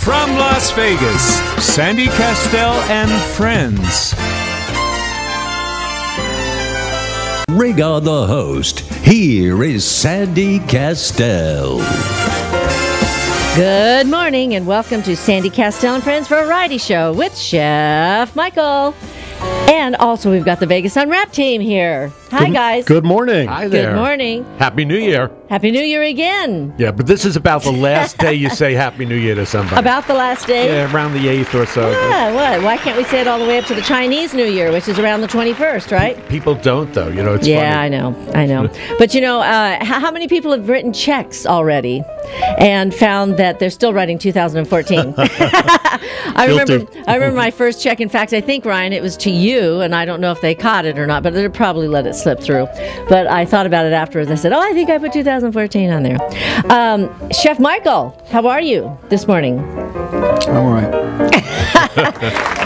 From Las Vegas, Sandy Kastel and friends. Rig on the host. Here is Sandy Kastel. Good morning and welcome to Sandy Kastel and Friends Variety Show with Chef Michael. And also we've got the Vegas Unwrapped team here. Hi, guys. Good morning. Hi there. Good morning. Happy New Year. Happy New Year again. Yeah, but this is about the last day you say Happy New Year to somebody. About the last day? Yeah, around the 8th or so. Yeah, what? Why can't we say it all the way up to the Chinese New Year, which is around the 21st, right? People don't, though. You know, it's Yeah, funny. I know. But, you know, how many people have written checks already and found that they're still writing 2014? I remember my first check. In fact, I think, Ryan, it was to you, and I don't know if they caught it or not, but they probably let it slip through. But I thought about it afterwards. I said, I think I put 2014 on there. Chef Michael, how are you this morning? I'm all right.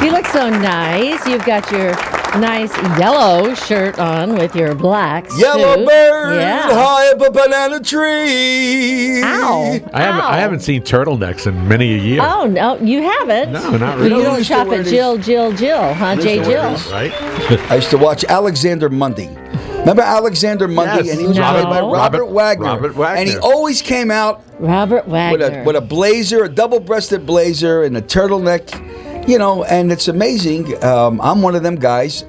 You look so nice. You've got your nice yellow shirt on with your black suit. Yellow bird Yeah. high up a banana tree. Ow. I haven't seen turtlenecks in many a year. Oh, no, you haven't? No, not Well, really. you don't used to shop wear at these. Jill, huh? J. Jill. Right? I used to watch Alexander Mundy. Remember Alexander Mundy? Yes. And he was No. played by Robert Wagner. Robert Wagner. And he always came out Robert Wagner. with a blazer, a double-breasted blazer, and a turtleneck. You know, and it's amazing. I'm one of them guys.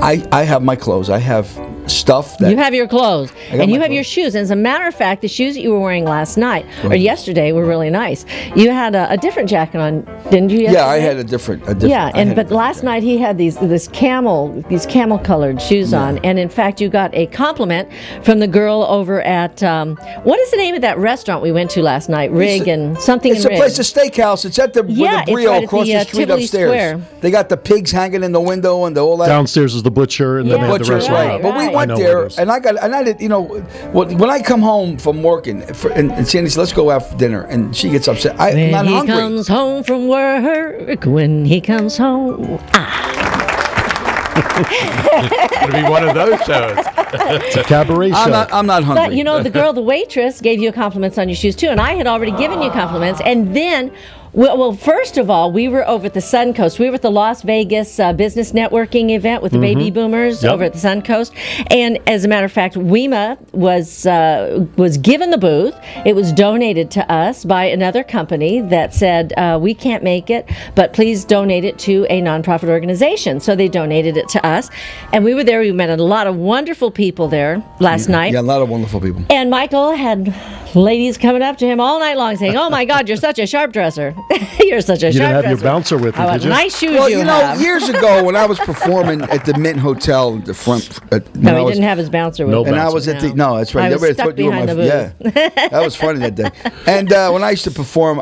I have my clothes. I have stuff that You have your clothes, I got and you my have your clothes. shoes. And as a matter of fact, the shoes that you were wearing last night or yesterday were really nice. You had a different jacket on, didn't you? Yesterday? Yeah, I had a different. Yeah, I had a but different last jacket. night he had these camel colored shoes on, and in fact you got a compliment from the girl over at what is the name of that restaurant we went to last night? Rig and something. It's in a place, a Rig. steakhouse. It's at the Yeah, with the it's grill right at across the, the street Tivoli upstairs. Square. They got the pigs hanging in the window and all that. Downstairs is the butcher, and then Yeah, they have the Butcher's restaurant. right. But we right. I went know there, where it is. and I did. You know, when I come home from working, and Sandy says, "Let's go out for dinner," and she gets upset. I'm When not he hungry. comes home from work, when he comes home, It'll be one of those shows. It's a cabaret show. I'm not hungry. But, you know, the waitress gave you compliments on your shoes, too. And I had already given you compliments. And then, well, first of all, we were over at the Suncoast. We were at the Las Vegas Business Networking event with the baby boomers Yep. over at the Suncoast. And as a matter of fact, WEMA was given the booth. It was donated to us by another company that said, we can't make it, but please donate it to a nonprofit organization. So they donated it to us. And we were there. We met a lot of wonderful people there last night. Yeah, a lot of wonderful people. And Michael had ladies coming up to him all night long saying, "Oh my God, you're such a sharp dresser. You're such a You sharp didn't have your dresser. bouncer with you, Oh, did you? nice shoes Well, you you know, have." years ago when I was performing at the Mint Hotel at the front, No, he didn't have his bouncer with No him. and I bouncer. was at the no, that's right. I was Everybody stuck thought you were behind my the booth. yeah. That was funny that day. And when I used to perform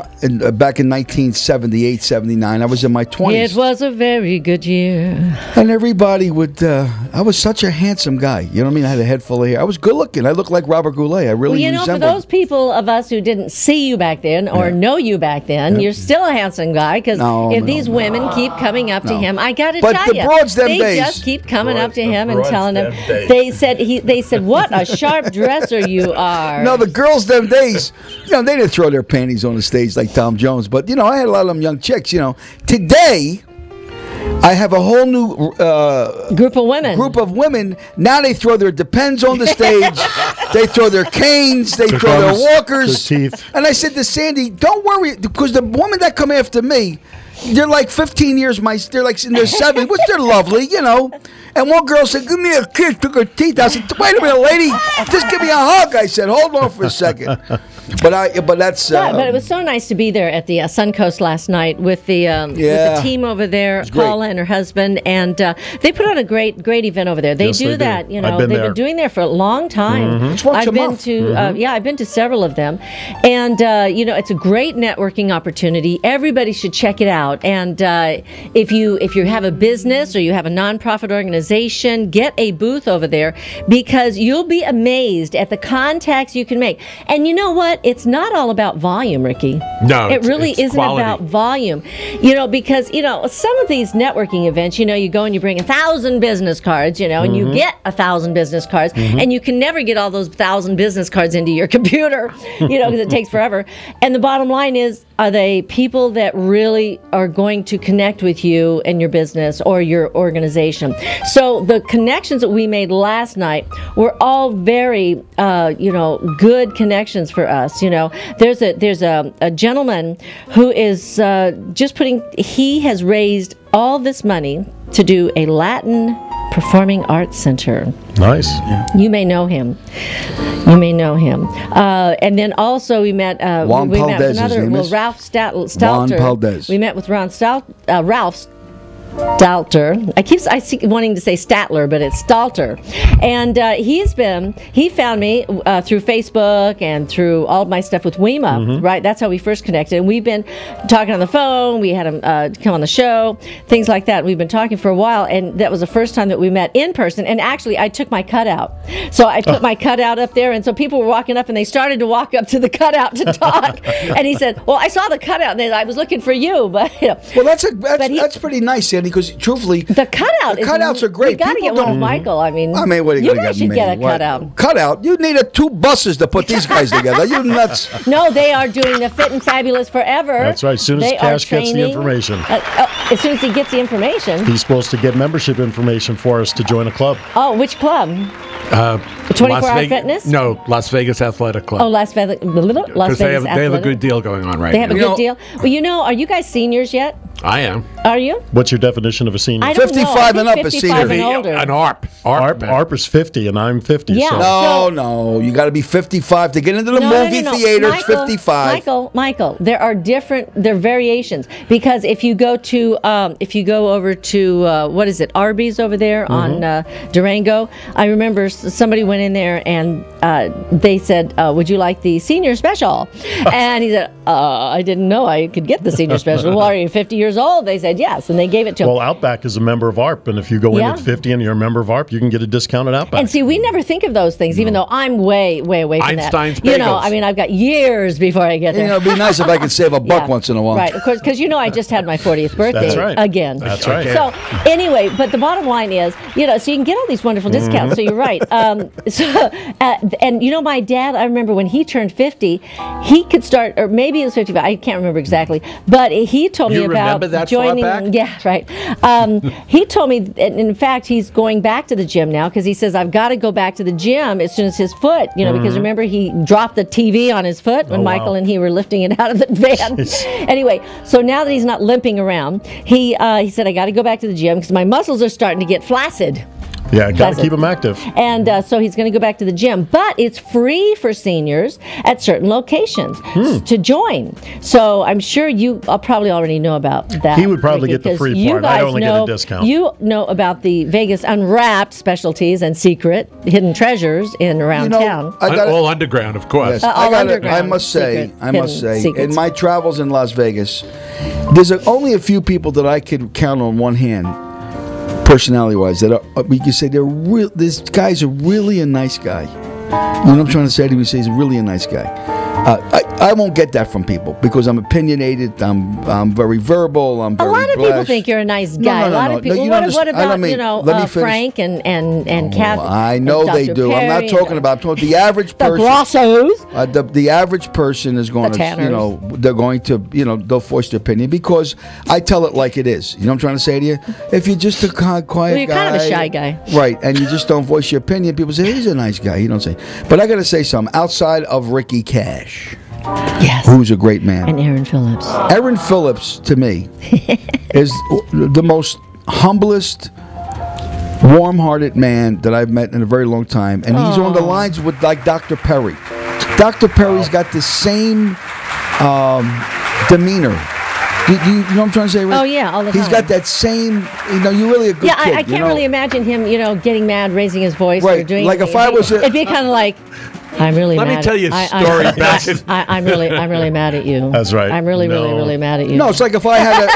back in 1978, 79, I was in my 20s. It was a very good year. And everybody would, I was such a handsome guy. You know what I mean? I had a head full of hair. I was good looking. I looked like Robert Goulet. I really Well, you know, for resembled. those people of us who didn't see you back then or know you back then, you're still a handsome guy because No, if no, these women keep coming up to him, I got to But tell the you, broads them they days- just keep coming up to The him and broads telling him. them days. They said, "What a sharp dresser you are." No, the girls them days, you know, they didn't throw their panties on the stage like Tom Jones. But, you know, I had a lot of them young chicks, you know. Today, I have a whole new group of women. Now they throw their Depends on the stage. They throw their canes. They throw their guns, walkers. their teeth. And I said to Sandy, don't worry, because the women that come after me, they're like 15 years, they're like in their 70s, which they're lovely, you know. And one girl said, "Give me a kiss," took her teeth. I said, "Wait a minute, lady, just give me a hug." I said, "Hold on for a second." But that's. Yeah, but it was so nice to be there at the Suncoast last night with the team over there, great. Paula and her husband, and they put on a great event over there. They Yes, do they do. that, you I've know. been They've there. been doing there for a long time. It's once I've a been month. to I've been to several of them, and you know, it's a great networking opportunity. Everybody should check it out. out. And if you have a business or you have a nonprofit organization, get a booth over there, because you'll be amazed at the contacts you can make. And you know what? It's not all about volume, Ricky. No, it really it's isn't quality. about volume. Because some of these networking events, you go and you bring 1,000 business cards, and you get 1,000 business cards, and you can never get all those 1,000 business cards into your computer, because it takes forever. And the bottom line is, are they people that really are going to connect with you and your business or your organization? So the connections that we made last night were all very, good connections for us. There's a gentleman who is he has raised all this money to do a Latin Performing Arts Center. Nice. You may know him. And then also we met. Juan we Paldez, met with another. his name well, is? Ralph Stalter. Juan Paldez. We met with Ralph Stalter. I keep wanting to say Statler, but it's Stalter. And he found me through Facebook and through all of my stuff with WEMA, right? That's how we first connected. And we've been talking on the phone. We had him come on the show, things like that. We've been talking for a while, and that was the first time that we met in person. And actually, I took my cutout. So I put my cutout up there, and so people were walking up, and they started to walk up to the cutout to talk. And he said, well, I saw the cutout, and I was looking for you. But Well, that's pretty nice, Sandy, because truthfully, the cutouts are great. You got to get one of Michael. I mean, what are you you going to guys should get a cutout. Cutout? You need 2 buses to put these guys together. You nuts. No, they are doing the Fit and Fabulous Forever. That's right. As soon as They Cash are gets the training. information. As soon as he gets the information. He's supposed to get membership information for us to join a club. Oh, which club? 24-Hour Fitness? No, Las Vegas Athletic Club. Oh, Las Vegas they have a Athletic. good deal going on right They have now. a good deal. Well, are you guys seniors yet? I am. Are you? What's your definition of a senior? I don't know. 55 and I up think is 55 senior. and older. An ARP. ARP is 50, and I'm 50. Yeah. So. No. You got to be 55 to get into the movie theater. It's 55. Michael, there are variations, because if you go over to what is it, Arby's over there on Durango, I remember somebody went in there and they said, would you like the senior special? And he said, I didn't know I could get the senior special. Well, are you 50 years old? They said yes, and they gave it to him. Well, Outback is a member of ARP, and if you go in at 50 and you're a member of ARP, you can get a discount at Outback. And see, we never think of those things, even though I'm way, way away from Einstein's that. bagels. I mean, I've got years before I get there. It'd be nice if I could save a buck Yeah. once in a while. Right, of course, because I just had my 40th birthday That's right. again. That's right. Okay. So anyway, but the bottom line is, so you can get all these wonderful discounts. So you're right. And my dad, I remember when he turned 50, he could start, or maybe it was 55. I can't remember exactly, but he told me You about remember that far joining. back? Yeah, right. He told me, in fact, he's going back to the gym now, because he says, I've got to go back to the gym as soon as his foot, because remember he dropped the TV on his foot when Michael and he were lifting it out of the van. Anyway, so now that he's not limping around, he said, I got to go back to the gym because my muscles are starting to get flaccid. Yeah, got to keep them active. And so he's going to go back to the gym. But it's free for seniors at certain locations to join. So I'm sure you probably already know about that. He would probably Ricky, get the free 'cause you part. I'd guys only get a discount. You know about the Vegas Unwrapped specialties and secret hidden treasures around town. All underground, of course. Yes, all I underground must say, hidden secrets. in my travels in Las Vegas, there's only a few people that I could count on one hand, personality-wise, that we can say they're real. This guy's really a nice guy. You know what I'm trying to say to you? He's really a nice guy. I won't get that from people because I'm opinionated. I'm very verbal. I'm very A lot of people brash. think you're a nice guy. No, a lot no, of people. no, you What understand- about let me finish. Frank and Kathy? I know and they Dr. do. I'm not Perry talking about. I'm talking the average the person. Grossos. The average person is going The to, Tanners. they're going to, they'll voice their opinion because I tell it like it is. You know what I'm trying to say to you? If you're just a quiet Well, you're guy. kind of a shy guy. Right, and you just don't voice your opinion, people say, he's a nice guy. You don't say. But I got to say something. Outside of Ricky Cash, Yes. who's a great man. And Aaron Phillips. Aaron Phillips, to me, is the most humblest, warm-hearted man that I've met in a very long time. And he's on the lines with, like, Dr. Perry. Dr. Perry's got the same demeanor. You know what I'm trying to say, Rick? Oh, yeah, all the He's time. got that same, you're really a good Yeah, kid. I can't really imagine him, getting mad, raising his voice, or Right, doing like if I was it'd be kind of like, I'm really Let mad. me tell you a story back in... I'm really mad at you. That's right. I'm really mad at you. No, it's like if I had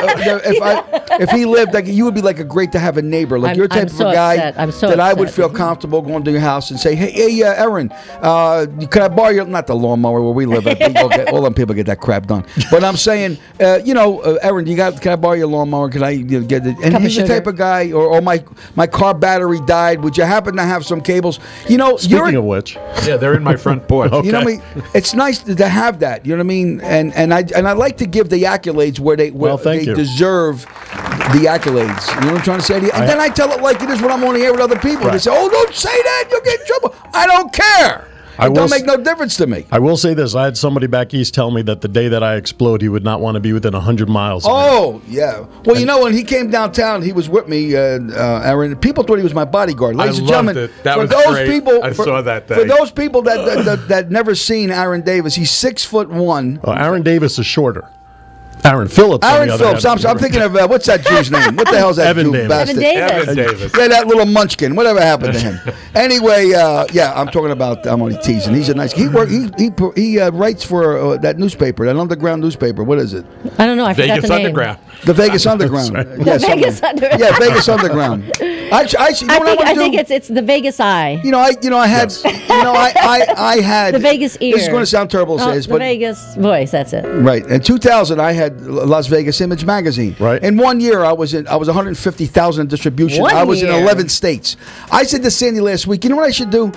if he lived, like you would be like a great to have a neighbor. Like you're the type of a guy that I would feel comfortable going to your house and say, hey, Erin, could I borrow your, not the lawnmower where we live at, all them people get that crap done. But I'm saying, Erin, can I borrow your lawnmower? Can I get it? And he's the type of guy, or my car battery died. Would you happen to have some cables? Speaking of which, yeah, they're in my front porch. Okay. You know what I mean? It's nice to have that. You know what I mean? And I like to give the accolades where they deserve the accolades. You know what I'm trying to say to you? And then I tell it like it is when I'm on the air with other people. Right. They say, "Oh, don't say that. You'll get in trouble." I don't care. It don't make no difference to me. I will say this. I had somebody back east tell me that the day that I explode, he would not want to be within 100 miles of me. Yeah. Well, when he came downtown, he was with me, Aaron. People thought he was my bodyguard. Ladies and gentlemen, it. That was great. I saw that day. For those people that never seen Aaron Davis, he's 6'1". Aaron Davis is shorter. Aaron Phillips. I'm thinking of what's that Jew's name? What the hell's that Evan Jew Davis. bastard? Evan Davis. Yeah, that little munchkin. Whatever happened to him? Anyway, I'm talking about. I'm only teasing. He's a nice. He writes for that newspaper, that underground newspaper. What is it? I don't know. I forgot the name. Underground. The Vegas Underground. Right. Vegas Underground. Yeah, Vegas Underground. I think it's the Vegas Eye. I had the Vegas ear. This is going to sound terrible to say this, but Vegas voice. That's it. Right. In 2000, I had Las Vegas Image magazine. Right. In 1 year, I was 150,000 in distribution. I was in 11 states. I said to Sandy last week, you know what I should do?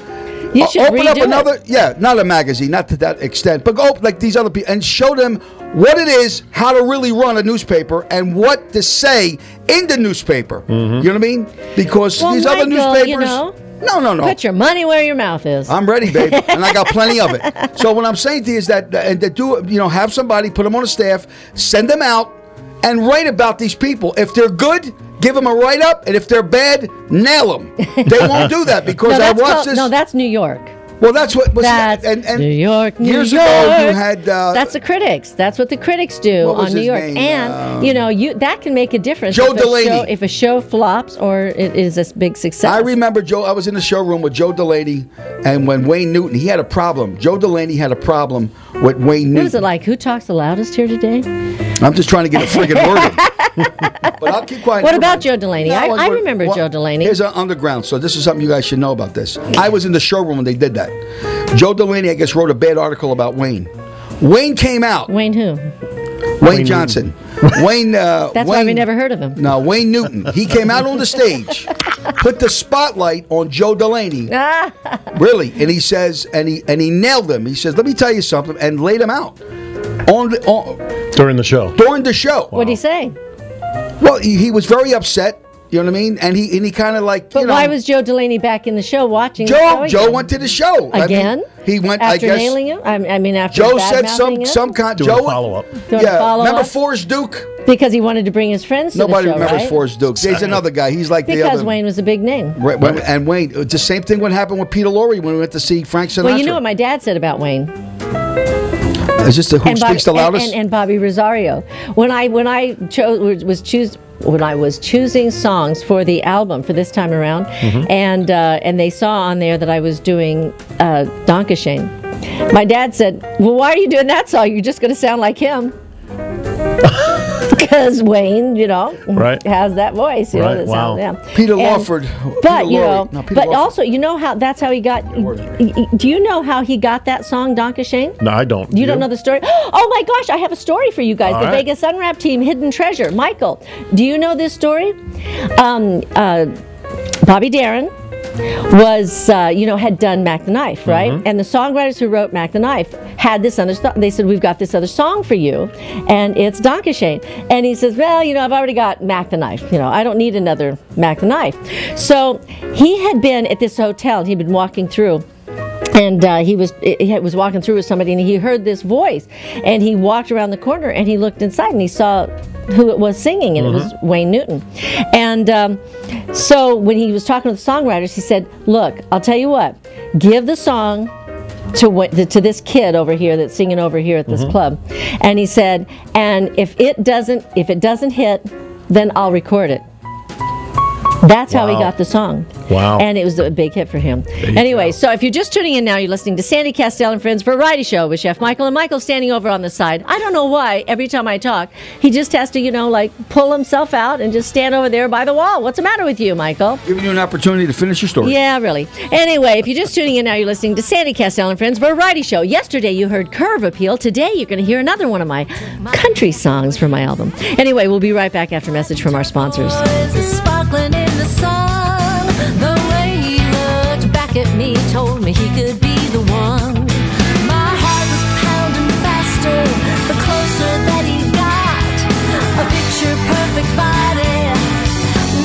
You should open up another, it. Not a magazine, not to that extent, but go like these other people and show them what it is, how to really run a newspaper, and what to say in the newspaper. Mm-hmm. You know what I mean? Because these other newspapers. No. Put your money where your mouth is. I'm ready, babe, and I got plenty of it. So what I'm saying to you is that have somebody, put them on a staff, send them out, and write about these people. If they're good, give them a write-up, and if they're bad, nail them. They won't do that because I watched this. No, that's New York. Well, that's what was that's and New York. Years ago, you had. That's the critics. That's what the critics do on New York, name? And that can make a difference. Joe Delaney. If a show flops or it is a big success. I remember Joe. I was in the showroom with Joe Delaney, and when Wayne Newton, he had a problem. Joe Delaney had a problem with Wayne Newton. What is it like? Who talks the loudest here today? I'm just trying to get a friggin' word in. But I'll keep quiet. What about Joe Delaney? I remember Joe Delaney. Here's an underground, so this is something you guys should know about this. I was in the showroom when they did that. Joe Delaney, I guess, wrote a bad article about Wayne. Wayne came out. Wayne who? Wayne Johnson. Wayne. That's why we never heard of him. No, Wayne Newton. He came out on the stage, put the spotlight on Joe Delaney. Really, and he says, and he nailed him. He says, "Let me tell you something," and laid him out during the show. During the show. What did he say? Well, he was very upset. You know what I mean? And he kind of like. But why was Joe Delaney back in the show watching? Joe went to the show again. He went after I guess, nailing him. I mean, after Joe said some kind. Joe follow up. Remember Forrest Duke? Because he wanted to bring his friends to Nobody the show, remembers right? Forrest Duke. There's another guy. He's like the other. Because Wayne was a big name. Right. And Wayne, it's the same thing what happened with Peter Lorre when we went to see Frank Sinatra. Well, you know what my dad said about Wayne. Is this who speaks the loudest? And Bobby Rosario. When I was choosing songs for the album for this time around, and they saw on there that I was doing Dankeschön. My dad said, "Well, why are you doing that song? You're just going to sound like him." Because Wayne, has that voice. Peter Lawford. But also, how that's how he got. Do you know how he got that song, Dankeschön? No, I don't. You don't know the story? Oh my gosh, I have a story for you guys. All the right. Vegas Unwrapped team, Hidden Treasure. Michael, do you know this story? Bobby Darin was, had done Mac the Knife, right? Mm-hmm. And the songwriters who wrote Mac the Knife had this other they said, "We've got this other song for you, and it's Dankeschön." And he says, "Well, I've already got Mac the Knife. I don't need another Mac the Knife." So he had been at this hotel. He'd been walking through. And he was walking through with somebody, and he heard this voice. And he walked around the corner, and he looked inside, and he saw who it was singing, and it was Wayne Newton. And so when he was talking to the songwriters, he said, "Look, I'll tell you what. Give the song to this kid over here that's singing over here at this club." And he said, "And if it doesn't hit, then I'll record it." That's how he got the song. Wow. And it was a big hit for him. Anyway, so if you're just tuning in now, you're listening to Sandy Kastel and Friends Variety Show with Chef Michael. And Michael's standing over on the side. I don't know why every time I talk, he just has to, pull himself out and just stand over there by the wall. What's the matter with you, Michael? Giving you an opportunity to finish your story. Yeah, really. Anyway, if you're just tuning in now, you're listening to Sandy Kastel and Friends Variety Show. Yesterday, you heard Curve Appeal. Today, you're going to hear another one of my country songs from my album. Anyway, we'll be right back after a message from our sponsors. Sparkling in the sun, the way he looked back at me told me he could be the one. My heart was pounding faster the closer that he got. A picture perfect body,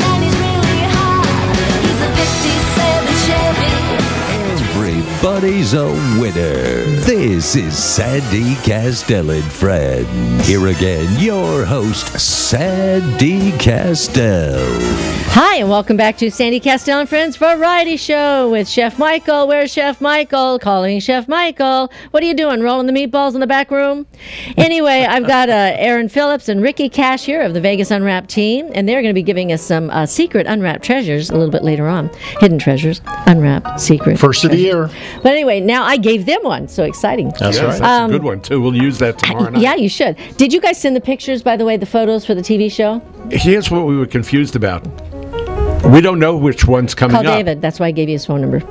man, he's really hot. He's a 57 Chevy. Everybody's a winner. This is Sandy Kastel and Friends. Here again, your host, Sandy Kastel. Hi, and welcome back to Sandy Kastel and Friends Variety Show with Chef Michael. Where's Chef Michael? Calling Chef Michael. What are you doing, rolling the meatballs in the back room? Anyway, I've got Aaron Phillips and Ricky Cash here of the Vegas Unwrapped team, and they're going to be giving us some secret unwrapped treasures a little bit later on. Hidden treasures, unwrapped, secret First of the year. But anyway, now I gave them one, so exciting. That's right. That's a good one, too. We'll use that tomorrow night. Yeah, you should. Did you guys send the pictures, by the way, the photos for the TV show? Here's what we were confused about. We don't know which one's coming Call up. David. That's why I gave you his phone number.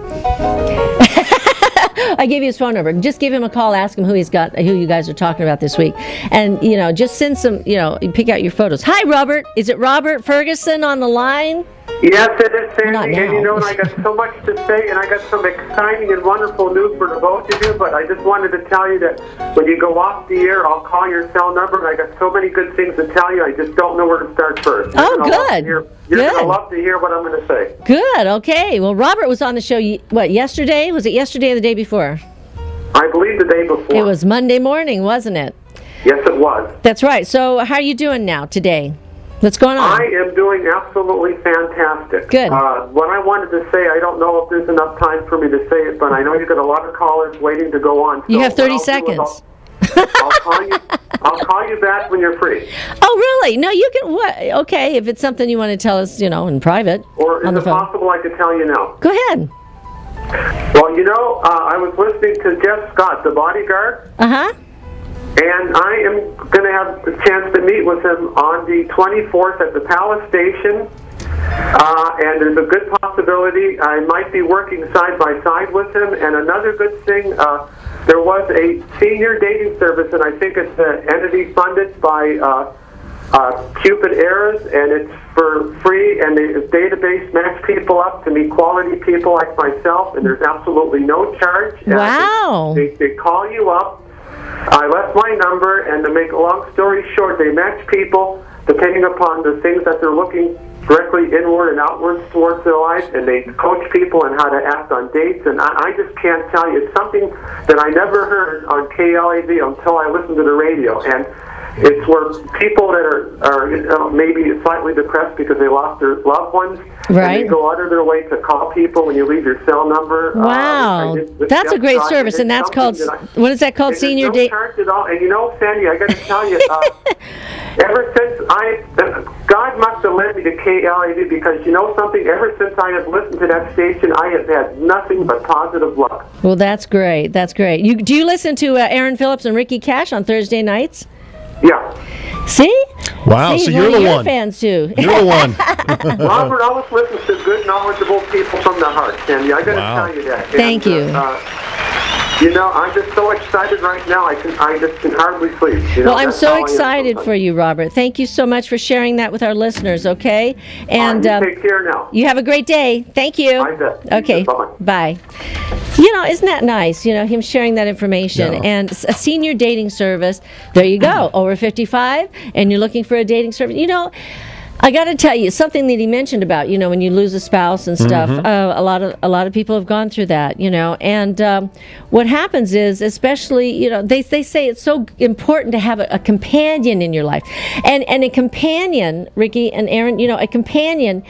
I gave you his phone number. Just give him a call. Ask him who you guys are talking about this week, and just send some. Pick out your photos. Hi, Robert. Is it Robert Ferguson on the line? Yes, it is, Sandy. Not now. And I got so much to say, and I got some exciting and wonderful news for the both of you, but I just wanted to tell you that when you go off the air, I'll call your cell number, and I got so many good things to tell you, I just don't know where to start first. Oh, good. You're going to love to hear what I'm going to say. Good. Okay. Well, Robert was on the show, yesterday? Was it yesterday or the day before? I believe the day before. It was Monday morning, wasn't it? Yes, it was. That's right. So how are you doing now, today? What's going on? I am doing absolutely fantastic. Good. What I wanted to say, I don't know if there's enough time for me to say it, but I know you've got a lot of callers waiting to go on. You have 30 seconds. I'll call you back when you're free. Oh, really? No, you can. What? Okay, if it's something you want to tell us, in private. Or on is the it phone. possible I could tell you now? Go ahead. Well, I was listening to Jeff Scott, the bodyguard. Uh-huh. And I am going to have a chance to meet with him on the 24th at the Palace Station. And there's a good possibility I might be working side by side with him. And another good thing, there was a senior dating service, and I think it's an entity funded by Cupid Eras, and it's for free, and the database match people up to meet quality people like myself, and there's absolutely no charge. Wow. They call you up. I left my number, and to make a long story short, they match people depending upon the things that they're looking directly inward and outwards towards their life, and they coach people on how to act on dates, and I just can't tell you. It's something that I never heard on KLAV until I listened to the radio, and it's where people that are maybe slightly depressed because they lost their loved ones, right, and they go out of their way to call people when you leave your cell number. Wow, that's a great service, and that's called, what is that called, senior date? Charge at all. And Sandy, I got to tell you, ever since God must have led me to KLAV, because something, ever since I have listened to that station, I have had nothing but positive luck. Well, that's great. That's great. Do you listen to Aaron Phillips and Ricky Cash on Thursday nights? Yeah. See? Wow, See, so you're the your one. fans too. You're the one. Robert always listens to good, knowledgeable people from the heart, Sandy. I got to tell you that. Thank you. I'm just so excited right now. I just can hardly sleep. Well, I'm so excited for you, Robert. Thank you so much for sharing that with our listeners. Okay, and you take care now. You have a great day. Thank you. I bet. Okay. Bye. Isn't that nice? Him sharing that information, and a senior dating service. There you go. Over 55, and you're looking for a dating service. I got to tell you something that he mentioned about when you lose a spouse and stuff. A lot of people have gone through that, and what happens is, especially they say it's so important to have a companion in your life, and a companion, Ricky and Aaron, a companion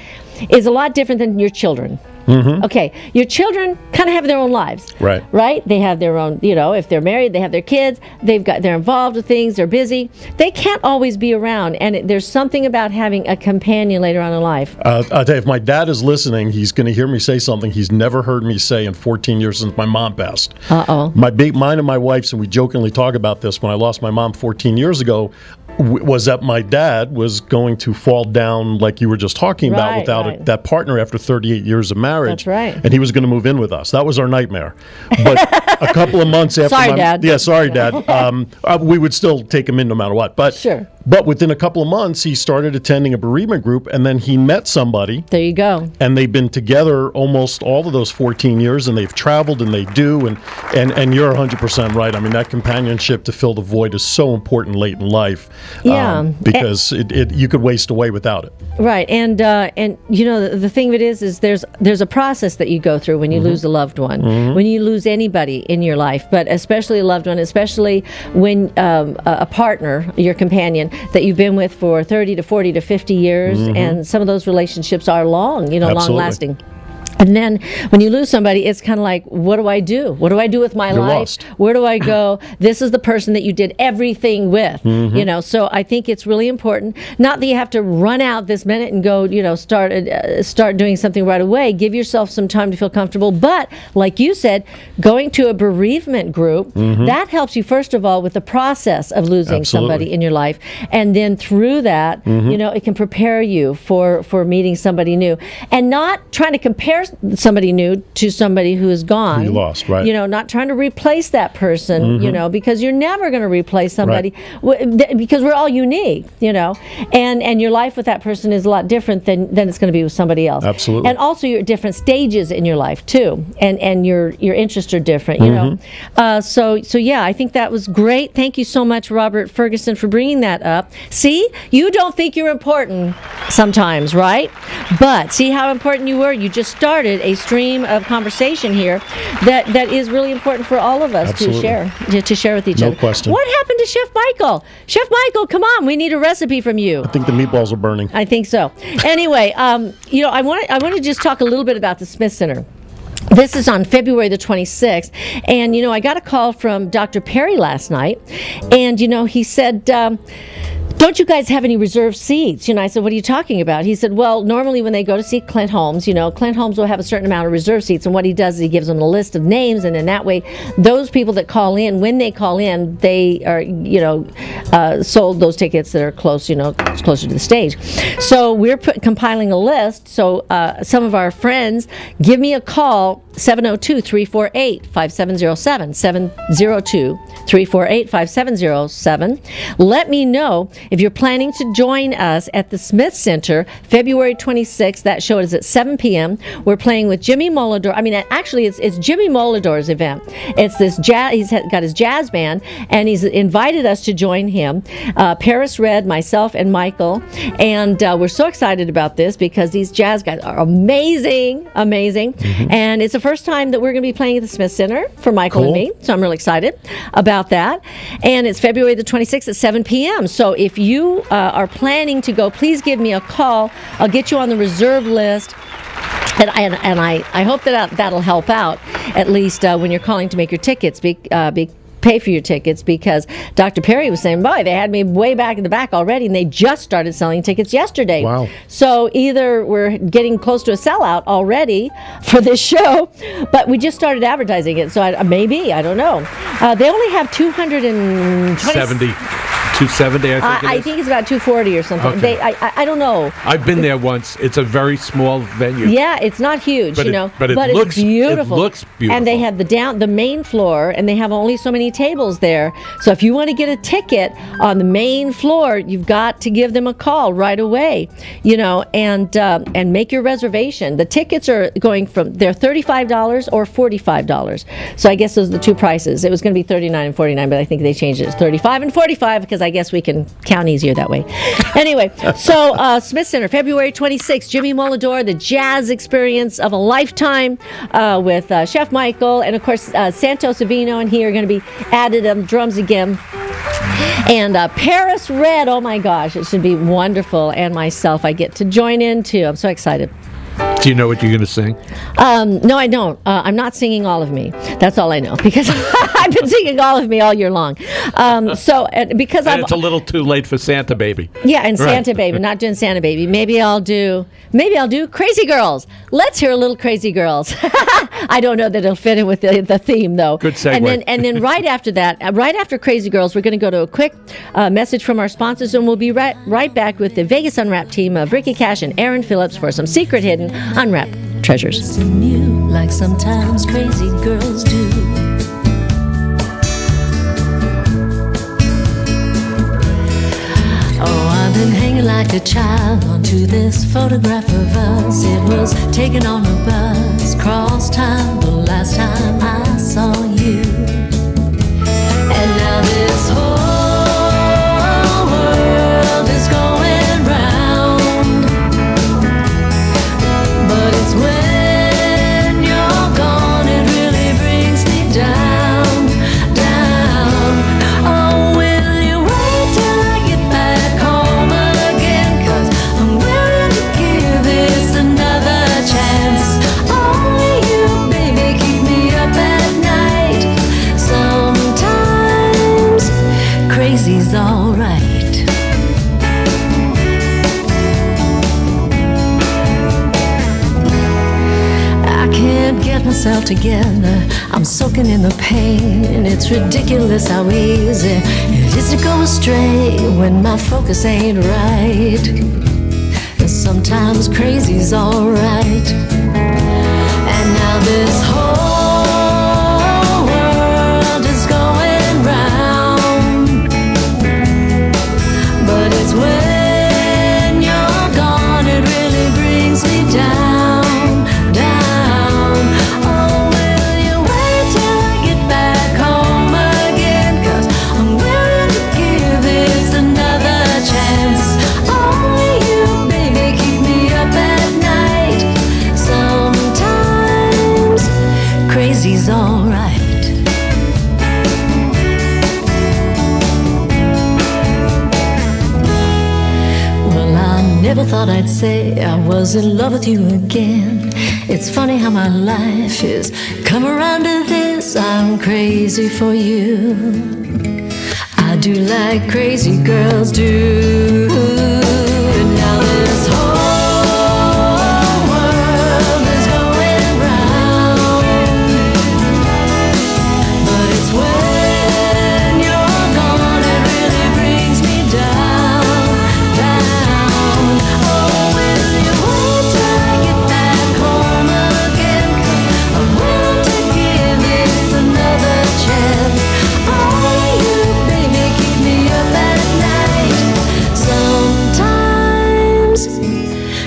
is a lot different than your children. Okay, your children kind of have their own lives. Right. Right? They have their own, if they're married, they have their kids, they're involved with things, they're busy. They can't always be around, and there's something about having a companion later on in life. I'll tell you, if my dad is listening, he's going to hear me say something he's never heard me say in 14 years since my mom passed. Mine and my wife's, and we jokingly talk about this, when I lost my mom 14 years ago, was that my dad was going to fall down, like you were just talking about, without that partner after 38 years of marriage. That's right. And he was going to move in with us. That was our nightmare. But a couple of months after Dad. Yeah, sorry, Dad. We would still take him in no matter what. But sure. But within a couple of months, he started attending a bereavement group, and then he met somebody. There you go. And they've been together almost all of those 14 years, and they've traveled, and they do. And you're 100% right. I mean, that companionship to fill the void is so important late in life. Yeah. Because you could waste away without it. Right. And the thing of it is there's a process that you go through when you lose a loved one, when you lose anybody in your life, but especially a loved one, especially when a partner, your companion, that you've been with for 30 to 40 to 50 years, and some of those relationships are long, long lasting. And then when you lose somebody, it's kind of like, what do I do? What do I do with my life? Lost. Where do I go? This is the person that you did everything with, So I think it's really important. Not that you have to run out this minute and go, start doing something right away. Give yourself some time to feel comfortable. But like you said, going to a bereavement group, that helps you, first of all, with the process of losing somebody in your life. And then through that, it can prepare you for meeting somebody new. And not trying to compare somebody new to somebody who is gone. You lost, right? Not trying to replace that person, because you're never going to replace somebody, because we're all unique, and your life with that person is a lot different than it's going to be with somebody else. Absolutely. And also you're at different stages in your life too, and your interests are different, So yeah, I think that was great. Thank you so much, Robert Ferguson, for bringing that up. See, you don't think you're important sometimes, right? But see how important you were? You just started a stream of conversation here that is really important for all of us to share with each other. No question. What happened to Chef Michael? Chef Michael, come on, we need a recipe from you. I think the meatballs are burning. I think so. Anyway, I want to just talk a little bit about the Smith Center. This is on February the 26th, and I got a call from Dr. Perry last night, and he said, don't you guys have any reserved seats? I said, what are you talking about? He said, well, normally when they go to see Clint Holmes, Clint Holmes will have a certain amount of reserved seats, and what he does is he gives them a list of names, and in that way, those people that call in, when they call in, they are, sold those tickets that are close, closer to the stage. So we're compiling a list, so some of our friends, give me a call, 702-348-5707, 702-348-5707. Let me know if you're planning to join us at the Smith Center, February 26th. That show is at 7 p.m. We're playing with Jimmy Molador. I mean, actually, it's Jimmy Molador's event. It's this jazz. He's got his jazz band, and he's invited us to join him. Paris Red, myself, and Michael. And we're so excited about this because these jazz guys are amazing. And it's the first time that we're going to be playing at the Smith Center for Michael and me. So I'm really excited about that. And it's February the 26th at 7 p.m. So if you are planning to go, please give me a call. I'll get you on the reserve list. And I hope that'll help out, at least when you're calling to make your tickets. Pay for your tickets, because Dr. Perry was saying, boy, they had me way back in the back already, and they just started selling tickets yesterday. Wow. So either we're getting close to a sellout already for this show, but we just started advertising it, so I don't know. They only have 270. 270, I think it is. I think it's about 240 or something. Okay. I don't know. I've been there once. It's a very small venue. Yeah, it's not huge, but but looks it's beautiful. It looks beautiful. And they have the main floor, and they have only so many tables there. So if you want to get a ticket on the main floor, you've got to give them a call right away, and make your reservation. The tickets are they're $35 or $45. So I guess those are the two prices. It was going to be $39 and $49, but I think they changed it to $35 and $45 because I guess we can count easier that way. Anyway, so Smith Center, February 26th, Jimmy Molador, the jazz experience of a lifetime with Chef Michael, and of course Santos Savino and he are going to be added on drums again. And Paris Red, oh my gosh, it should be wonderful. And myself, I get to join in too. I'm so excited. Do you know what you're going to sing? No, I don't. I'm not singing All of Me. That's all I know because I've been singing All of Me all year long. Because And it's a little too late for Santa Baby. Yeah, and Santa Baby, not doing Santa Baby. Maybe I'll do Crazy Girls. Let's hear a little Crazy Girls. I don't know that it'll fit in with the theme though. Good segue. And then right after that, right after Crazy Girls, we're going to go to a quick message from our sponsors, and we'll be right back with the Vegas Unwrapped team of Ricky Cash and Aaron Phillips for some secret hidden unwrapped treasures. Like sometimes crazy girls do. Oh, I've been hanging like a child onto this photograph of us. It was taken on a bus, cross town the last time I saw you. And now this whole world is going round, but it's when you're gone it really brings me down, down. Oh, will you wait till I get back home again? 'Cause I'm willing to give this another chance. Only you, baby, keep me up at night. Sometimes crazy's alright. I can't get myself together. I'm soaking in the pain. It's ridiculous how easy it is to go astray when my focus ain't right. And sometimes crazy's alright. And now this whole world is going round, but it's when you're gone it really brings me down, down. Oh, will you wait till I get back home again? 'Cause I'm willing to give this another chance. Only you, baby, keep me up at night. Sometimes crazy's alright. Well, I never thought I'd say I was in love with you again. It's funny how my life is come around to this. I'm crazy for you. I do like crazy girls do. And now this whole world is going round, but it's when you're gone it really brings me down, down. Oh, will you wait till I get back home again? 'Cause I'm willing to give this another chance. Only you, baby, keep me up at night. Sometimes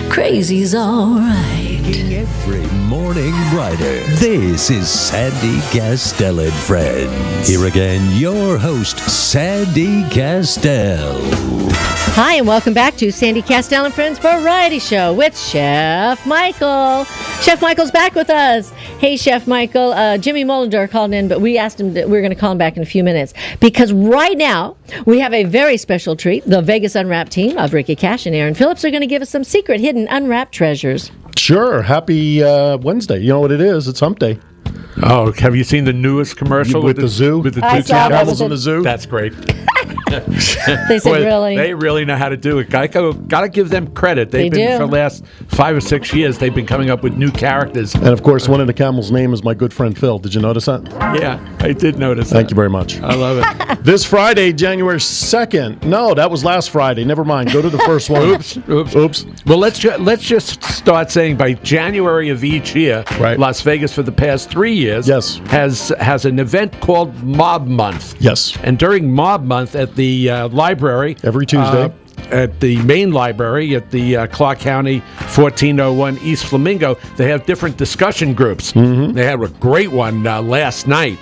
crazy's alright. Every morning brighter. This is Sandy Kastel and Friends. Here again, your host, Sandy Kastel. Hi, and welcome back to Sandy Kastel and Friends Variety Show with Chef Michael. Chef Michael's back with us. Hey, Chef Michael. Jimmy Mullender called in, but we asked him that we were going to call him back in a few minutes because right now we have a very special treat. The Vegas Unwrapped team of Ricky Cash and Aaron Phillips are going to give us some secret hidden unwrapped treasures. Sure. Happy Wednesday. You know what it is? It's hump day. Oh, have you seen the newest commercial With the zoo? With the I two saw that. Camels in the zoo? That's great. They said Boy, really. They really know how to do it. Got to give them credit. They've They been do. for the last 5 or 6 years. They've been coming up with new characters. And of course, one of the camels' name is my good friend Phil. Did you notice that? Yeah, I did notice. Thank you very much. I love it. This Friday, January 2nd. No, that was last Friday. Never mind. Go to the first one. Oops. Oops. Well, let's just start saying by January of each year, Right. Las Vegas for the past 3 years, Yes. has an event called Mob Month. Yes. And during Mob Month at the library, Every Tuesday. at the main library at the Clark County 1401 East Flamingo, they have different discussion groups. Mm-hmm. They had a great one last night,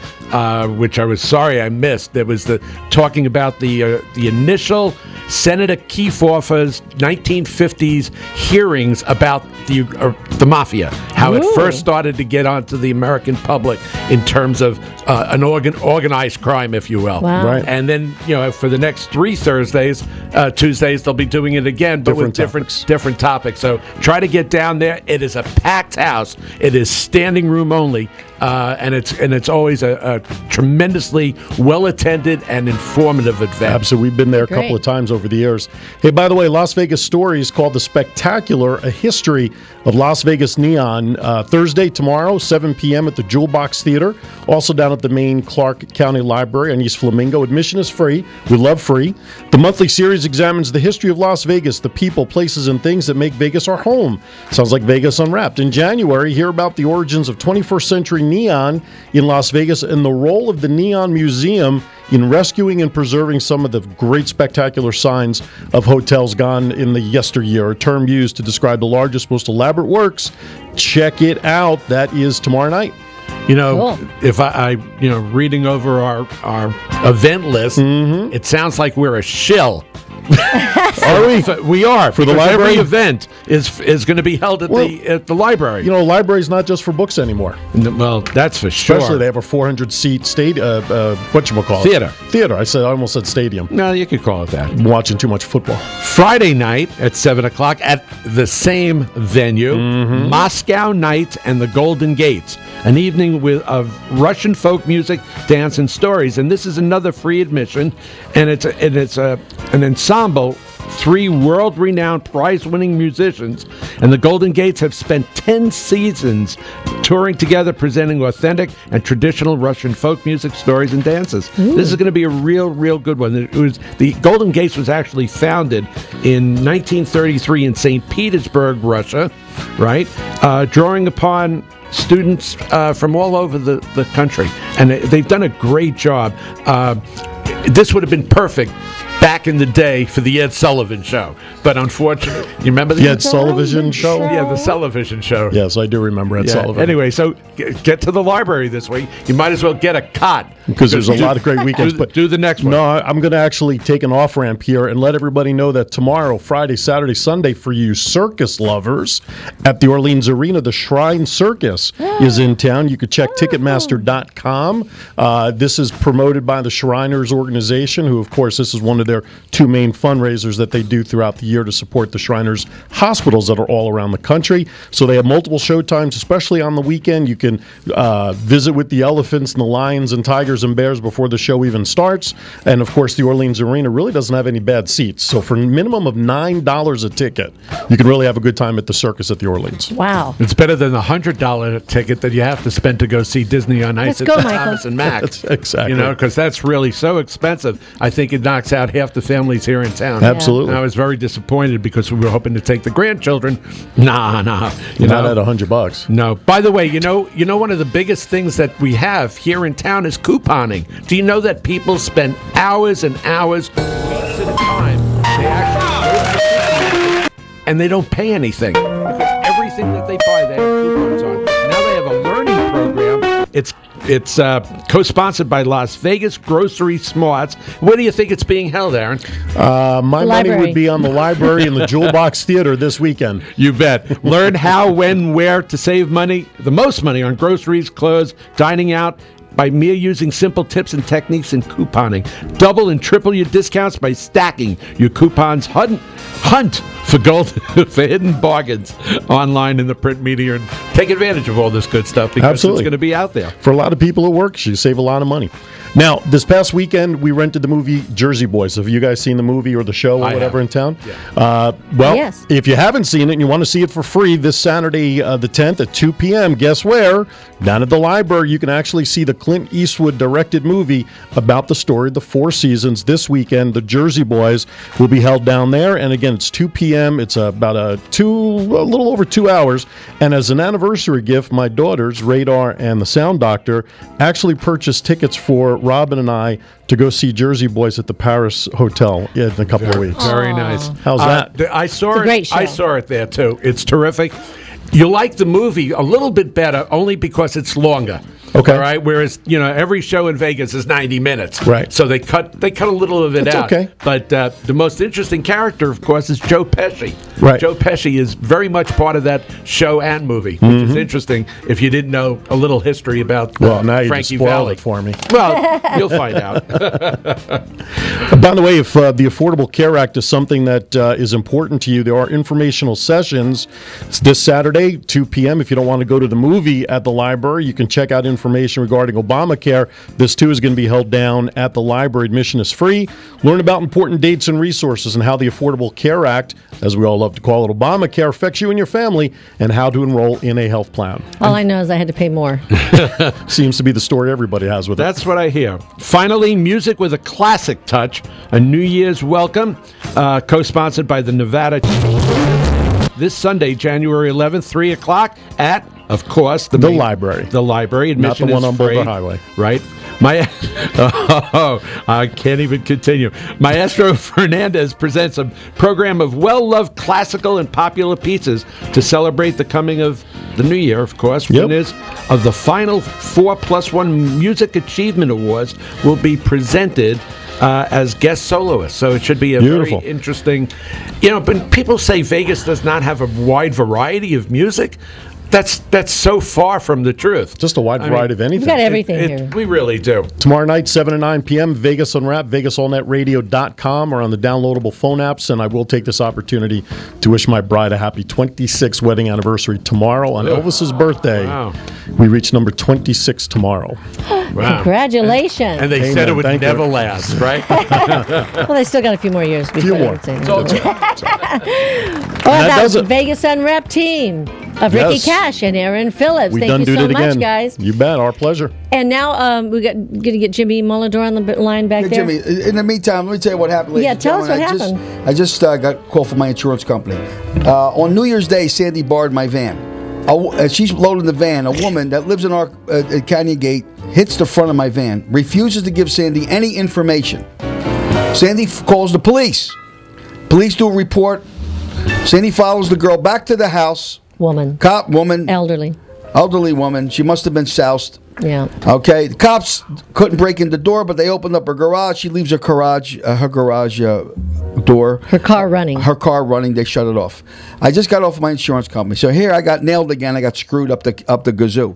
which I was sorry I missed. There was talking about the initial Senator Kefauver's 1950s hearings about the mafia, how it Ooh. first started to get onto the American public in terms of an organized crime, if you will. Wow. Right. And then, for the next 3 Tuesdays, they'll be doing it again, but with different topics. So try to get down there. It is a packed house. It is standing room only. And it's always a tremendously well-attended and informative event. Absolutely. We've been there a couple of times over the years. Hey, by the way, Las Vegas Stories called The Spectacular, a history of Las Vegas neon. Thursday, tomorrow, 7 p.m. at the Jewel Box Theater. Also down at the main Clark County Library on East Flamingo. Admission is free. We love free. The monthly series examines the history of Las Vegas, the people, places, and things that make Vegas our home. Sounds like Vegas Unwrapped. In January, hear about the origins of 21st century neon in Las Vegas and the role of the Neon Museum in rescuing and preserving some of the great spectacular signs of hotels gone in the yesteryear, a term used to describe the largest, most elaborate works. Check it out. That is tomorrow night. Cool. If I reading over our event list, it sounds like we're a shill. Are we? We are. For the library? Every event is going to be held at the library. Library's not just for books anymore. Well, that's for sure. Especially they have a 400-seat Theater. I almost said stadium. No, you could call it that. I'm watching too much football. Friday night at 7 o'clock at the same venue, Moscow Night and the Golden Gates, an evening of Russian folk music, dance, and stories. And this is another free admission, and it's an ensemble. 3 world-renowned prize-winning musicians, and the Golden Gates have spent 10 seasons touring together, presenting authentic and traditional Russian folk music, stories, and dances. This is going to be a real good one. The Golden Gates was actually founded in 1933 in St. Petersburg, Russia, right? Drawing upon students from all over the country, and they've done a great job. This would have been perfect back in the day for the Ed Sullivan Show. But unfortunately, you remember the Ed Sullivan Show? Yeah, the Sullivan Show. Yes, I do remember Ed Sullivan. Anyway, so get to the library this week. You might as well get a cot. Because there's a lot of great weekends. But do the next one. No, I'm going to actually take an off-ramp here and let everybody know that tomorrow, Friday, Saturday, Sunday, for you circus lovers, at the Orleans Arena, the Shrine Circus is in town. You could check Ticketmaster.com. This is promoted by the Shriners organization, who, of course, this is one of their 2 main fundraisers that they do throughout the year to support the Shriners hospitals that are all around the country. So they have multiple show times, especially on the weekend. You can visit with the elephants and the lions and tigers and bears before the show even starts. And, of course, the Orleans Arena really doesn't have any bad seats. So for a minimum of $9 a ticket, you can really have a good time at the circus at the Orleans. Wow. It's better than the $100 ticket that you have to spend to go see Disney on Ice at Thomas and Mack. Exactly. Because that's really so expensive. I think it knocks out half the families here in town. Absolutely. And I was very disappointed because we were hoping to take the grandchildren. Nah. Not at $100. No. By the way, one of the biggest things that we have here in town is couponing. Do you know that people spend hours and hours, weeks at a time, they actually and they don't pay anything because everything that they buy they have coupons on. Now they have a learning program. It's co-sponsored by Las Vegas Grocery Smarts. Where do you think it's being held, Aaron? My money would be on the library and the Jewel Box Theater this weekend. You bet. Learn how, when, where to save money, the most money on groceries, clothes, dining out, by mere using simple tips and techniques in couponing. Double and triple your discounts by stacking your coupons. Hunt for for hidden bargains online in the print media and take advantage of all this good stuff because it's going to be out there. For a lot of people, it works. You save a lot of money. Now, this past weekend, we rented the movie Jersey Boys. Have you guys seen the movie or the show or whatever in town? Yeah. Yes. If you haven't seen it and you want to see it for free this Saturday, the 10th at 2 p.m., guess where? Down at the library, you can actually see the Clint Eastwood directed movie about the story of the 4 seasons. This weekend, the Jersey Boys will be held down there. And again, it's 2 p.m. It's about a little over 2 hours. And as an anniversary gift, my daughters, Radar and the Sound Doctor, actually purchased tickets for Robin and I to go see Jersey Boys at the Paris Hotel in a couple of weeks. Very nice. How's that? I saw it. Great show. I saw it there too. It's terrific. You like the movie a little bit better only because it's longer. Okay. All right. Whereas every show in Vegas is 90 minutes. Right. So they cut a little of it That's out. okay. But the most interesting character, of course, is Joe Pesci. Right. Joe Pesci is very much part of that show and movie, which is interesting if you didn't know a little history about now you Frankie just spoiled Valli. it for me. Well, you'll find out. By the way, if the Affordable Care Act is something that is important to you, there are informational sessions. It's this Saturday, 2 p.m. If you don't want to go to the movie at the library, you can check out information regarding Obamacare. This, too, is going to be held down at the library. Admission is free. Learn about important dates and resources and how the Affordable Care Act, as we all love to call it, Obamacare, affects you and your family, and how to enroll in a health plan. All I know is I had to pay more. Seems to be the story everybody has with it. That's what I hear. Finally, music with a classic touch, a New Year's welcome, co-sponsored by the Nevada. This Sunday, January 11th, 3 o'clock at, of course, the library. The library. Admission Not the one is on free, Boulder Highway. Right? I can't even continue. Maestro Fernandez presents a program of well-loved classical and popular pieces to celebrate the coming of the new year, of course. Winners of the final 4+1 Music Achievement Awards will be presented as guest soloists. So it should be a Beautiful. very interesting. But people say Vegas does not have a wide variety of music. That's so far from the truth. Just a wide variety of anything. We've got everything here. We really do. Tomorrow night, 7 to 9 p.m., Vegas Unwrapped, VegasAllNetRadio.com, or on the downloadable phone apps. And I will take this opportunity to wish my bride a happy 26th wedding anniversary tomorrow on Elvis's birthday. Wow. We reach number 26 tomorrow. Wow. Congratulations. And they Amen. said it would Thank never you. last, right? Well, they still got a few more years before Few I more. would say That's all that. right. Well, that was does the it. Vegas Unwrapped team of Ricky Yes. Cash and Aaron Phillips. We Thank done you did so it much, again. guys. You bet. Our pleasure. And now we got going to get Jimmy Mulador on the line back there. Jimmy, in the meantime, let me tell you what happened. ladies Yeah, and tell us gentlemen. what happened. I just got a call from my insurance company. On New Year's Day, Sandy borrowed my van. She's loading the van. A woman that lives in our Canyon Gate hits the front of my van, refuses to give Sandy any information. Sandy calls the police. Police do a report. Sandy follows the girl back to the house. Woman. Cop, woman. Elderly woman. She must have been soused. Yeah. Okay. The cops couldn't break in the door, but they opened up her garage. She leaves her garage door. Her car running. They shut it off. I just got off my insurance company. So here I got nailed again. I got screwed up the gazoo.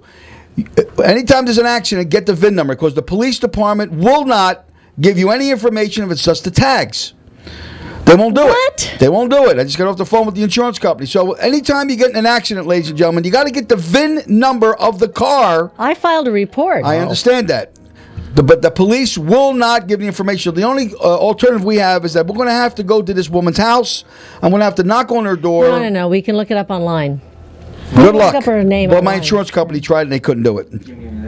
Anytime there's an accident, get the VIN number, because the police department will not give you any information if it's just the tags. They won't do it. They won't do it. I just got off the phone with the insurance company. So anytime you get in an accident, ladies and gentlemen, you got to get the VIN number of the car. I filed a report. I understand that. But the police will not give the information. The only alternative we have is that we're going to have to go to this woman's house. I'm going to have to knock on her door. No. We can look it up online. Good luck. Look up her name Well, my online. insurance company tried and they couldn't do it.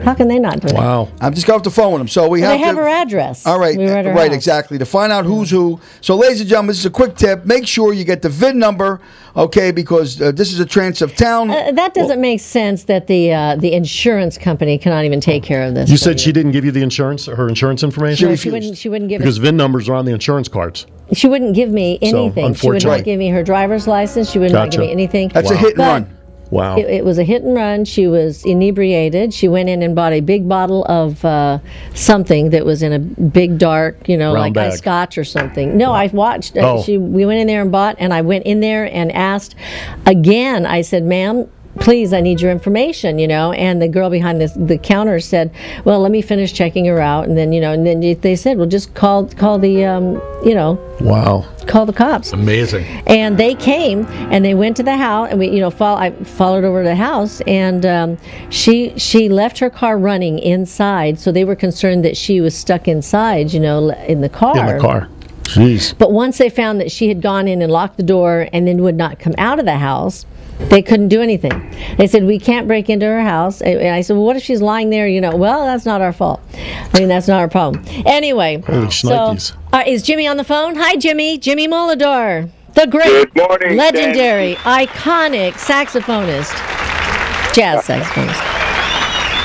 How can they not do it? Wow. I've just got off the phone with them. So we Well, have they have to. her address. All right, We were at her right, house. exactly. To find out who's who. So, ladies and gentlemen, this is a quick tip. Make sure you get the VIN number, okay, because this is a trance of town. That doesn't make sense that the insurance company cannot even take care of this. You said she didn't give you the insurance, her insurance information? No, she wouldn't give because it. VIN numbers are on the insurance cards. She wouldn't give me anything. She would unfortunately. not give me her driver's license. She would not give Gotcha. me anything. That's a hit and But run. Wow. It was a hit and run. She was inebriated. She went in and bought a big bottle of something that was in a big dark, Brown like bag. a scotch or something. No, I watched. Oh. We went in there and bought, and I went in there and asked again. I said, "Ma'am, please, I need your information," and the girl behind the counter said, "Well, let me finish checking her out," and then, they said, "Well, just call the, Wow. call the cops." Amazing. And they came and they went to the house, and I followed over to the house, and she left her car running inside, so they were concerned that she was stuck inside, in the car. In the car. Jeez. But once they found that she had gone in and locked the door and then would not come out of the house, they couldn't do anything. They said, "We can't break into her house." And I said, "Well, what if she's lying there?" Well, that's not our fault. That's not our problem. Anyway, Holy shnikes. is Jimmy on the phone? Hi, Jimmy. Jimmy Mulador, the great, Good morning, legendary, iconic saxophonist, jazz saxophonist.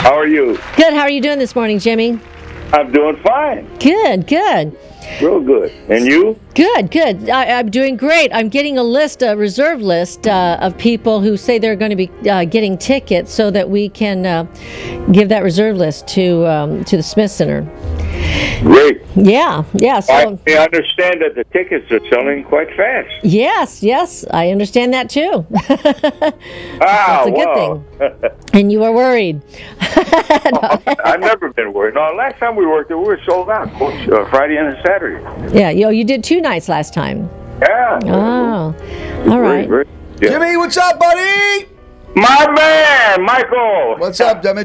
How are you? Good. How are you doing this morning, Jimmy? I'm doing fine. Good. Real good. And you? Good, good. I'm doing great. I'm getting a reserve list of people who say they're going to be getting tickets so that we can give that reserve list to the Smith Center. Great. Yeah. So I understand that the tickets are selling quite fast. Yes, I understand that too. That's a good thing. And you were worried. I've never been worried. No, last time we worked, we were sold out, both Friday and Saturday. Yeah, you did 2 nights last time. Yeah. Oh, all right. Great. Yeah. Jimmy, what's up, buddy? My man, Michael. What's up, Jimmy?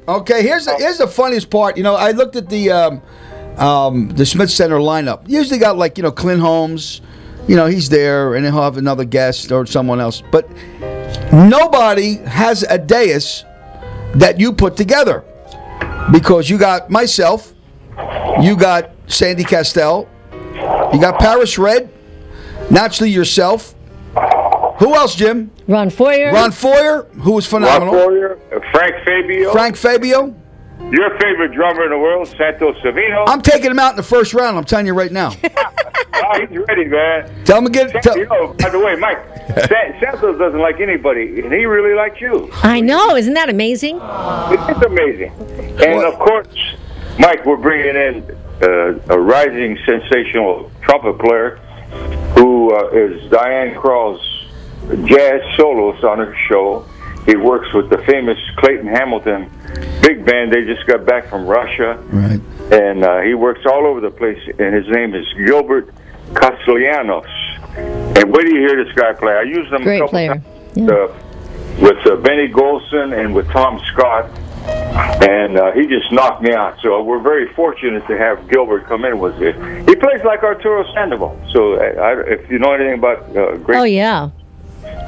Okay, here's the funniest part. You know, I looked at the Smith Center lineup. Usually got like, Clint Holmes. He's there, and he'll have another guest or someone else. But nobody has a dais that you put together, because you got myself, you got Sandy Kastel, you got Paris Red, naturally yourself. Who else, Jim? Ron Foyer, who was phenomenal. Ron Foyer, Frank Fabio. Your favorite drummer in the world, Santos Savino. I'm taking him out in the first round, I'm telling you right now. Oh, he's ready, man. Tell him again. By the way, Mike, Santos doesn't like anybody, and he really likes you. I know. Isn't that amazing? It is amazing. And, of course, Mike, we're bringing in a rising sensational trumpet player who is Diane Krall's jazz soloist on her show. He works with the famous Clayton Hamilton big band. They just got back from Russia. Right. And he works all over the place, and his name is Gilbert Castellanos. And wait till you hear this guy play. I used him Great a couple player. times with Benny Golson and with Tom Scott, and he just knocked me out. So we're very fortunate to have Gilbert come in with it. He plays like Arturo Sandoval. So if you know anything about great... Oh, yeah.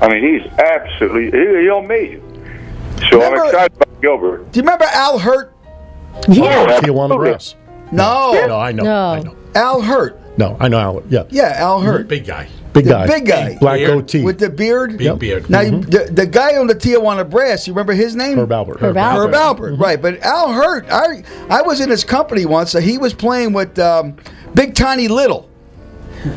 I mean, he's absolutely... He'll make you. So I'm excited about Gilbert. Do you remember Al Hurt? Yeah. Tijuana Brass. No. No, I know. Al Hurt. No, I know Al. Yeah. Yeah, Al Hurt. Big guy. Big guy. Big guy. Black goatee. With the beard? Big beard. Now, the guy on the Tijuana Brass, you remember his name? Herb Albert. Herb Albert. Right. But Al Hurt, I was in his company once. So he was playing with Big Tiny Little.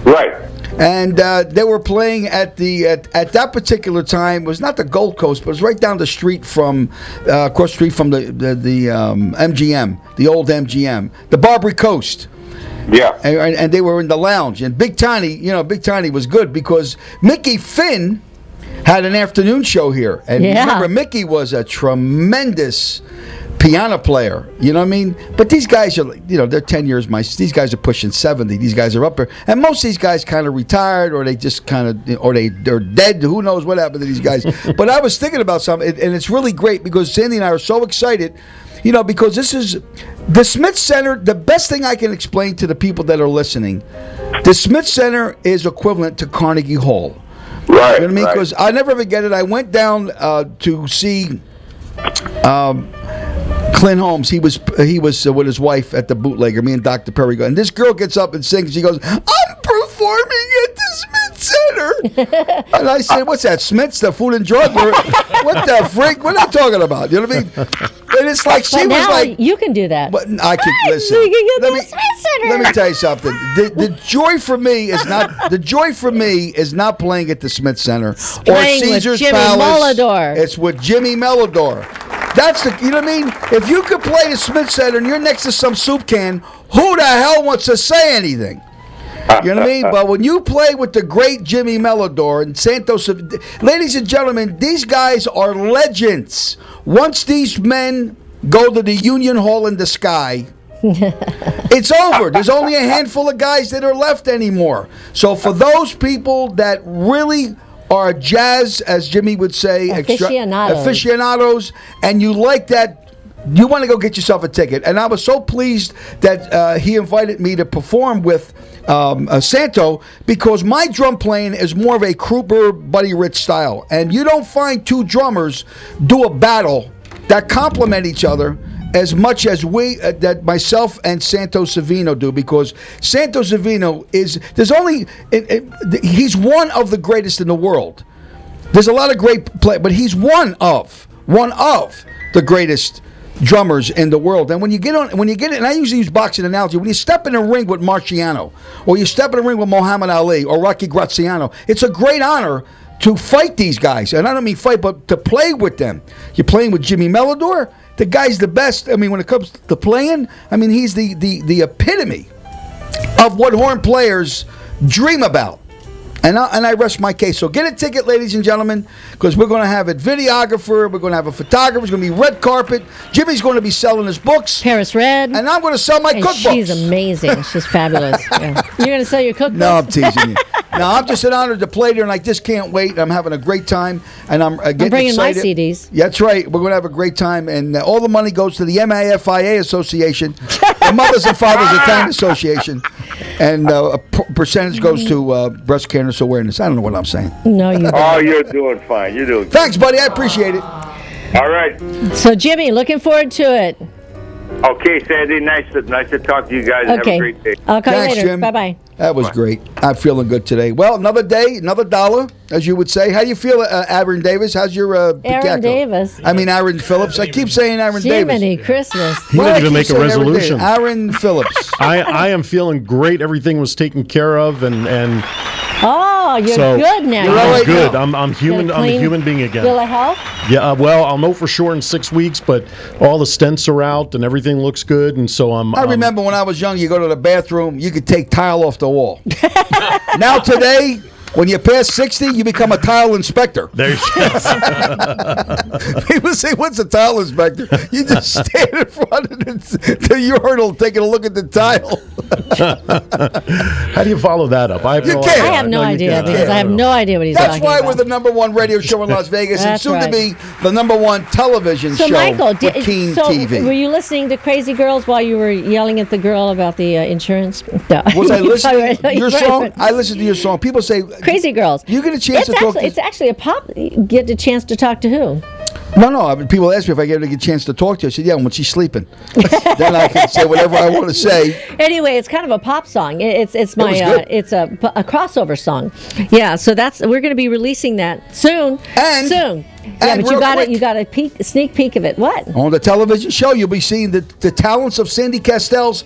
Right. And they were playing at that particular time. It was not the Gold Coast, but it was right down the street from across the street from the MGM, the old MGM, the Barbary Coast. Yeah. And they were in the lounge. And Big Tiny was good because Mickey Finn had an afternoon show here. And remember, Mickey was a tremendous piano player, you know what I mean? But these guys are, they're 10 years these guys are pushing 70. These guys are up there. And most of these guys kind of retired, or they just kind of, or they're dead. Who knows what happened to these guys? But I was thinking about something, and it's really great because Sandy and I are so excited, because this is the Smith Center. The best thing I can explain to the people that are listening, the Smith Center is equivalent to Carnegie Hall. Right. You know what I mean? Because I never forget it. I went down to see Clint Holmes. He was with his wife at the Bootlegger. Me and Dr. Perry go, and this girl gets up and sings. She goes, "I'm performing at the Smith Center," and I said, "What's that? Smith's, the food and drug? What the freak? What are they talking about?" You know what I mean? And it's like she was like, "You can do that." But I can listen. You can get the Smith Center. Let me tell you something. The joy for me is not playing at the Smith Center or Caesar's Palace. Melodor. It's with Jimmy Melodor. That's you know what I mean? If you could play the Smith Center and you're next to some soup can, who the hell wants to say anything? You know what I mean? But when you play with the great Jimmy Melodor and Santos, ladies and gentlemen, these guys are legends. Once these men go to the Union Hall in the sky, it's over. There's only a handful of guys that are left anymore. So for those people that really are jazz, as Jimmy would say, aficionados, and you like that, you want to go get yourself a ticket. And I was so pleased that he invited me to perform with Santo, because my drum playing is more of a Kruper, Buddy Rich style. And you don't find two drummers do a battle that complement each other as much as that myself and Santo Savino do, because Santo Savino he's one of the greatest in the world. There's a lot of great play, but he's one of the greatest drummers in the world. And when you get in, and I usually use boxing analogy, when you step in a ring with Marciano, or you step in a ring with Muhammad Ali or Rocky Graziano, it's a great honor to fight these guys. And I don't mean fight, but to play with them. You're playing with Jimmy Melodor. The guy's the best. I mean, when it comes to playing, I mean, he's the epitome of what horn players dream about. And I rest my case. So get a ticket, ladies and gentlemen, because we're going to have a videographer, we're going to have a photographer, it's going to be red carpet. Jimmy's going to be selling his books. Paris Red. And I'm going to sell my cookbooks. She's amazing. She's fabulous. Yeah. You're going to sell your cookbooks? No, I'm teasing you. No, I'm just an honor to play there, and I just can't wait. I'm having a great time, and I'm getting bringing excited. my CDs. Yeah, that's right. We're going to have a great time, and all the money goes to the MAFIA Association, the Mothers and Fathers Italian Association, and a percentage goes to breast cancer awareness. I don't know what I'm saying. No, you don't. Oh, you're doing fine. You're doing Thanks, buddy. I appreciate it. All right. So, Jimmy, looking forward to it. Okay, Sandy. Nice to talk to you guys. Okay. Have a great day. I'll call Thanks, you later. Jim. Bye-bye. That was great. I'm feeling good today. Well, another day, another dollar, as you would say. How do you feel, Aaron Davis? How's your Aaron Picaco? Davis. I mean, Aaron Phillips. I keep saying Aaron Davis. Jiminy Christmas. He Why do I didn't even keep make a saying Aaron resolution. Davis? Aaron Phillips. I am feeling great. Everything was taken care of, and Oh, you're so good now. You're all I'm right good. now. I'm human. I'm a clean human being again. Bill of health? Yeah. Well, I'll know for sure in 6 weeks, but all the stents are out and everything looks good, and so I remember when I was young, you go to the bathroom, you could take tile off the wall. Now today, when you pass 60, you become a tile inspector. There you go. People say, "What's a tile inspector?" You just stand in front of the urinal taking a look at the tile. How do you follow that up? I have You no can't. idea. I have no you idea can't. because I have no idea what he's That's talking why about. we're the #1 radio show in Las Vegas, and That's soon right. to be the #1 television So, show Michael, with Keen TV. were you listening to Crazy Girls while you were yelling at the girl about the insurance? No. Was I listening to your Right. song? I listened to your song. People say, Crazy Girls. You get a chance to talk to... It's actually a pop. You get a chance to talk to who? No. I mean, people ask me if I get a chance to talk to her. I said, yeah, when she's sleeping. Then I can say whatever I want to say. Anyway, it's kind of a pop song. It's my was good. it's a crossover song. Yeah, so we're going to be releasing that soon. Soon. Yeah, but you real got quick. it. You got a sneak peek of it. What? On the television show, you'll be seeing the talents of Sandy Kastel's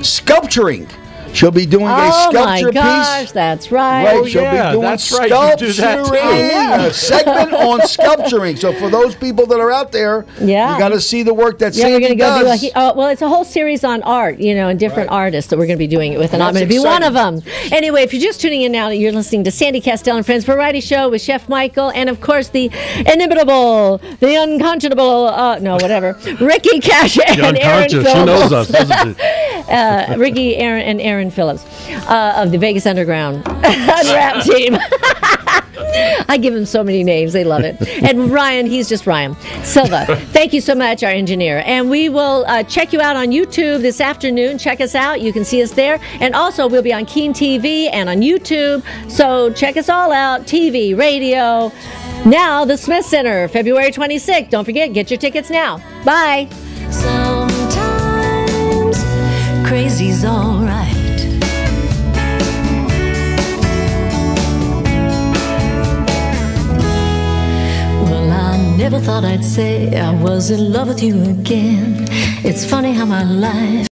sculpturing. She'll be doing a sculpture my gosh, piece. that's right. Right, she'll yeah, be doing that's right. You do that too. sculpturing, a segment on sculpturing. So for those people that are out there, Yeah. you got to see the work that Yeah, we're Sandy going to go does. do well, it's a whole series on art, and different artists that we're going to be doing it with, and I'm That's going to be one of exciting. them. Anyway, if you're just tuning in now, you're listening to Sandy Kastel and Friends Variety Show with Chef Michael, and of course the inimitable, the unconscionable, Ricky Cash and Aaron Unconscious. Phillips. She knows us, doesn't she? Ricky, Aaron, and Aaron Phillips of the Vegas Underground Unwrapped team. I give him so many names. They love it. And Ryan, he's just Ryan. Silva, thank you so much, our engineer. And we will check you out on YouTube this afternoon. Check us out. You can see us there. And also, we'll be on Keen TV and on YouTube. So check us all out. TV, radio. Now, the Smith Center, February 26th. Don't forget, get your tickets now. Bye. Sometimes crazy's alright. Well, I never thought I'd say I was in love with you again. It's funny how my life